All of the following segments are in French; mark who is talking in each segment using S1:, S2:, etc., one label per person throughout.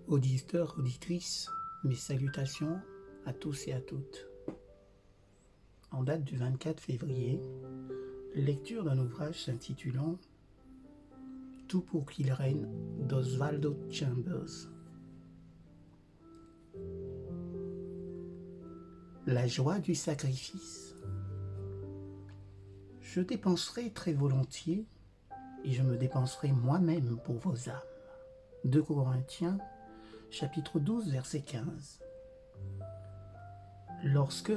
S1: Auditeurs, auditrices, mes salutations à tous et à toutes. En date du 24 février, lecture d'un ouvrage s'intitulant « Tout pour qu'il règne » d'Osvaldo Chambers. La joie du sacrifice. Je dépenserai très volontiers et je me dépenserai moi-même pour vos âmes. 2 Corinthiens, chapitre 12, verset 15. Lorsque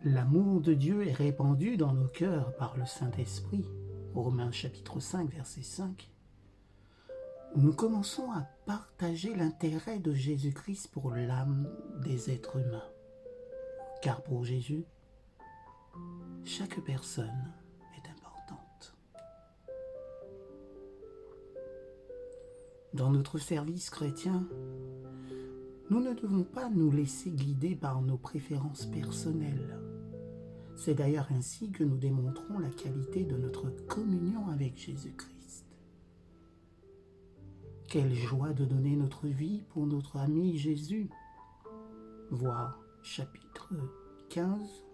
S1: l'amour de Dieu est répandu dans nos cœurs par le Saint-Esprit, Romains chapitre 5, verset 5, nous commençons à partager l'intérêt de Jésus-Christ pour l'âme des êtres humains. Car pour Jésus, chaque personne est importante. Dans notre service chrétien, nous ne devons pas nous laisser guider par nos préférences personnelles. C'est d'ailleurs ainsi que nous démontrons la qualité de notre communion avec Jésus-Christ. Quelle joie de donner notre vie pour notre ami Jésus. Voir chapitre 15,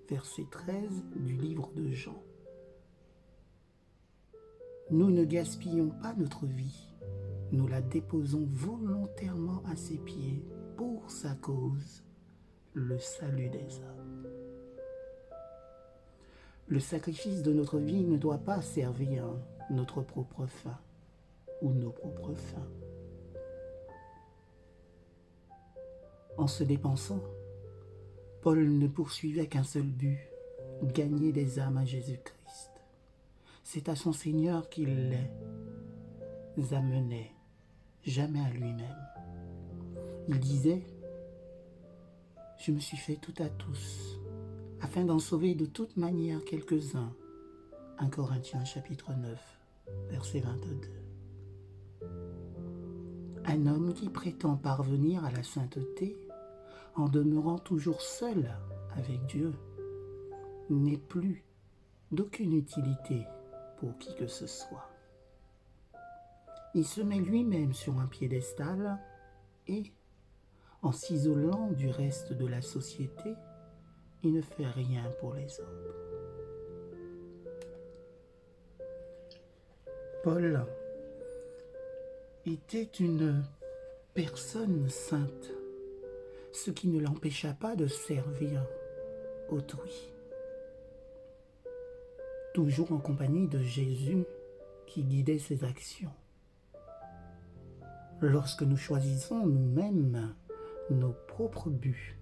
S1: verset 13 du livre de Jean. Nous ne gaspillons pas notre vie. Nous la déposons volontairement à ses pieds pour sa cause, le salut des âmes. Le sacrifice de notre vie ne doit pas servir notre propre fin ou nos propres fins. En se dépensant, Paul ne poursuivait qu'un seul but, gagner des âmes à Jésus-Christ. C'est à son Seigneur qu'il les amenait, jamais à lui-même. Il disait « Je me suis fait tout à tous, afin d'en sauver de toute manière quelques-uns. » 1 Corinthiens chapitre 9, verset 22. Un homme qui prétend parvenir à la sainteté en demeurant toujours seul avec Dieu n'est plus d'aucune utilité pour qui que ce soit. Il se met lui-même sur un piédestal et, en s'isolant du reste de la société, il ne fait rien pour les autres. Paul était une personne sainte, ce qui ne l'empêcha pas de servir autrui. Toujours en compagnie de Jésus qui guidait ses actions. Lorsque nous choisissons nous-mêmes nos propres buts,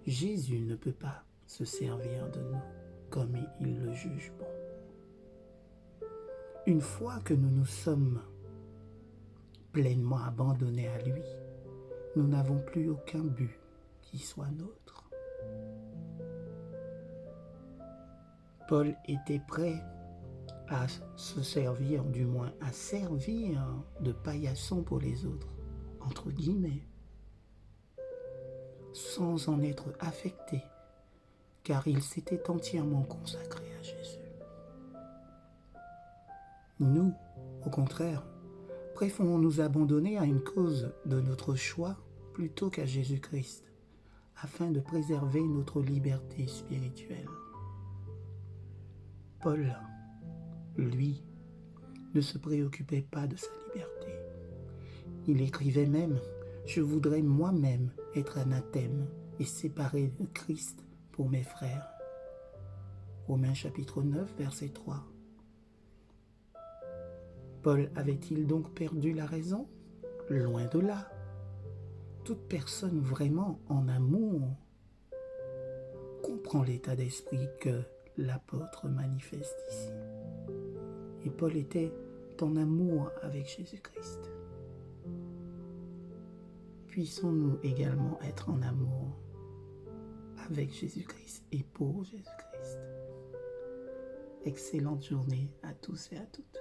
S1: Jésus ne peut pas se servir de nous comme il le juge bon. Une fois que nous nous sommes pleinement abandonnés à lui, nous n'avons plus aucun but qui soit nôtre. Paul était prêt à se servir, du moins à servir de paillasson pour les autres, entre guillemets, sans en être affecté, car il s'était entièrement consacré à Jésus. Nous, au contraire, préférons nous abandonner à une cause de notre choix plutôt qu'à Jésus-Christ, afin de préserver notre liberté spirituelle. Paul, lui, ne se préoccupait pas de sa liberté. Il écrivait même « Je voudrais moi-même être anathème et séparé de Christ pour mes frères. » Romains chapitre 9, verset 3. Paul avait-il donc perdu la raison? Loin de là. Toute personne vraiment en amour comprend l'état d'esprit que l'apôtre manifeste ici. Et Paul était en amour avec Jésus-Christ. Puissons-nous également être en amour avec Jésus-Christ et pour Jésus-Christ. Excellente journée à tous et à toutes.